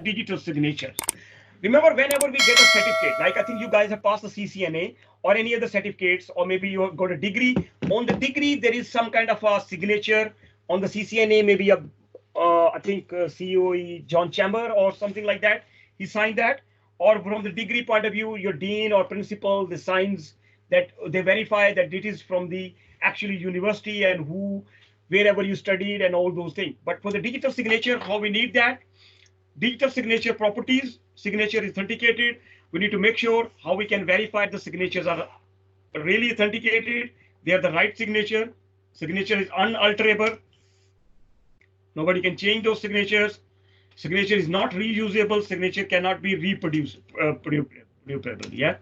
digital signatures. Remember, whenever we get a certificate, like I think you guys have passed the CCNA or any other certificates, or maybe you have got a degree. On the degree, there is some kind of a signature. On the CCNA, maybe I think COE John Chamber or something like that. He signed that. Or from the degree point of view, your dean or principal, the signs that they verify that it is from the actually university and wherever you studied and all those things. But for the digital signature, how we need that? Digital signature properties, signature is authenticated. We need to make sure how we can verify the signatures are really authenticated. They are the right signature. Signature is unalterable. Nobody can change those signatures. Signature is not reusable. Signature cannot be reproduced. Yeah.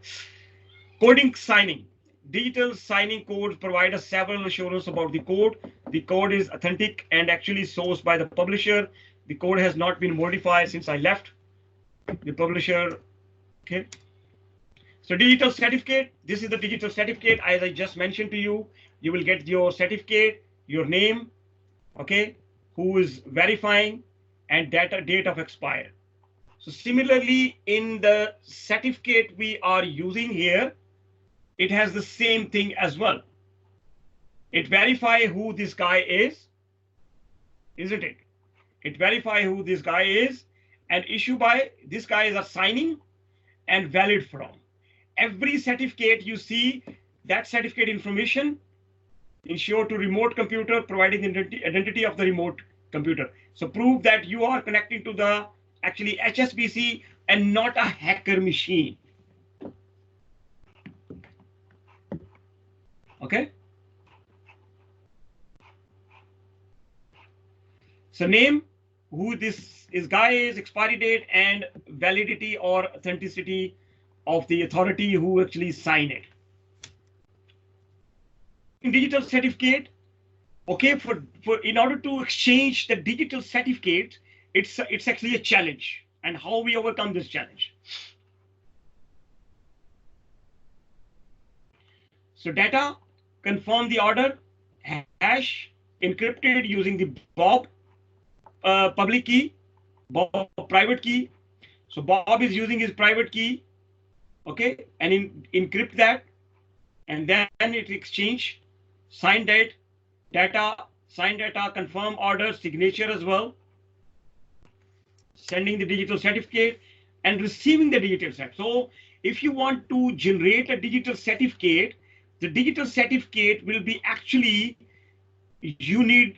Coding signing. Digital signing codes provide us several assurance about the code. The code is authentic and actually sourced by the publisher. The code has not been modified since I left the publisher. Okay. So digital certificate. This is the digital certificate. As I just mentioned to you, you will get your certificate, your name, okay, who is verifying, and date of expire. So similarly, in the certificate we are using here, it has the same thing as well. It verifies who this guy is, isn't it? It verifies who this guy is and issued by this guy is assigning and valid from. Every certificate you see, that certificate information ensure to remote computer, providing the identity of the remote computer. So prove that you are connecting to the actually HSBC and not a hacker machine. Okay. So name, who this guy is, expiry date, and validity or authenticity of the authority who actually signed it. In digital certificate, okay, in order to exchange the digital certificate, it's actually a challenge, and how we overcome this challenge. So data, confirm the order, hash, encrypted using the Bob public key, Bob private key. So Bob is using his private key, okay, and encrypt that, and then it exchange, sign date, data, sign data, confirm order, signature as well, sending the digital certificate and receiving the digital certificate. So if you want to generate a digital certificate, the digital certificate will be actually, you need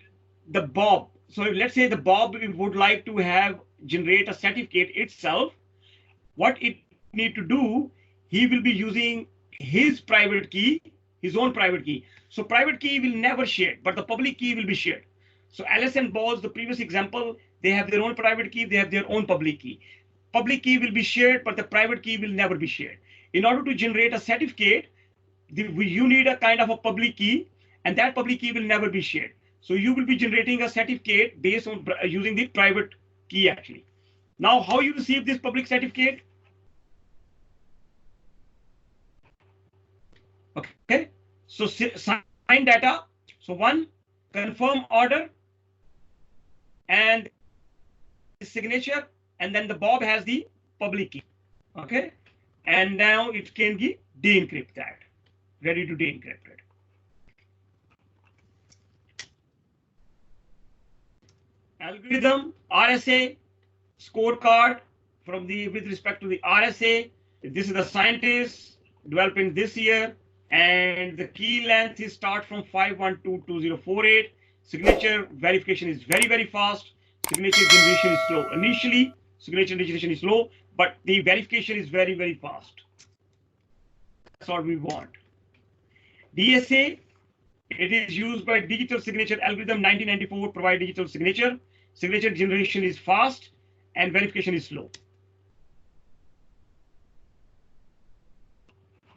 the Bob. So let's say the Bob would like to generate a certificate itself. What it need to do, he will be using his private key, his own private key. So private key will never share, but the public key will be shared. So Alice and Bose, the previous example, they have their own private key, they have their own public key. Public key will be shared, but the private key will never be shared. In order to generate a certificate, you need a kind of a public key, and that public key will never be shared. So you will be generating a certificate based on using the private key actually. Now, how you receive this public certificate? Okay, so sign data. So one, confirm order and signature, and then the Bob has the public key. Okay, and now it can be de-encrypt that, ready to de-encrypt it. Algorithm, RSA, scorecard with respect to the RSA. This is the scientist developing this year, and the key length is start from 5122048. Signature verification is very, very fast. Signature generation is slow. Initially, signature generation is slow, but the verification is very, very fast. That's what we want. DSA, it is used by digital signature algorithm 1994, provide digital signature. Signature generation is fast and verification is slow.